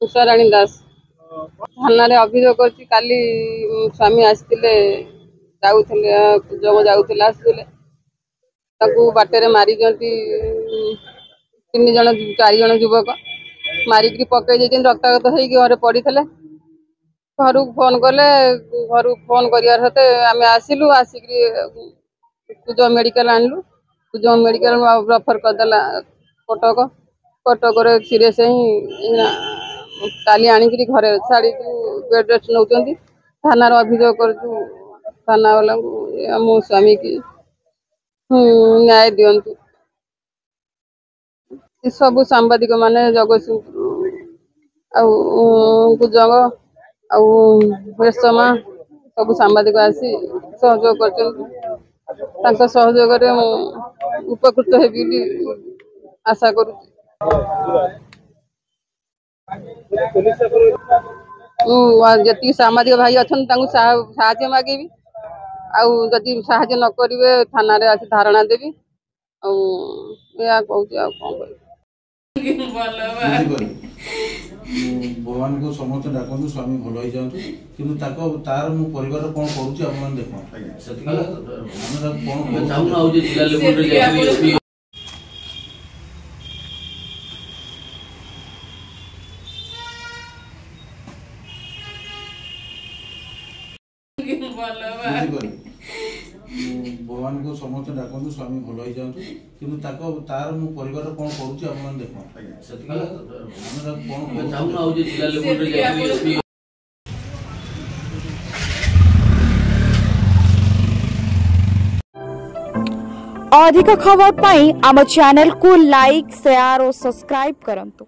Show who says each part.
Speaker 1: उषाराणी दास थाना अभियोग करछि काली स्वामी आसिले जाऊले आसुले बाटर मारी तीन जन 4 जन युवक मारिक पकई रक्तागत होरे पड़ी घर फोन कले घर फोन करार सते आम आसिलु आसिक कुज मेडिकल आणलु कुज मेडिकल रेफर करदेला कटक कटक सीरीयस काली आणिक घरे छाड़ी बेड रेस्ट नौ थाना अभियोग कर थाना वाला मो स्वामी की न्याय दिंतु सबू सांबादिक माने जगतसिंहपुर कुजंग रेशमा सबू सांबादिक आसी सहयोग कर सहयोग उपकृत हेबी आशा करू जी सामाजिक भाई अच्छा मागेबी आदि साहय न करेंगे थाना आसी धारणा देवी
Speaker 2: भगवान को समस्त डाकतु स्वामी भल हो जातु कि तार मो परिवार कौन करुच्ची आप देख भगवान को समस्त डाकतु स्वामी भल हो जातु कि तार मो परिवार कौन करुच्ची आप देख
Speaker 3: अधिक खबर पाई आम चैनल को लाइक शेयर और सब्सक्राइब करंतु।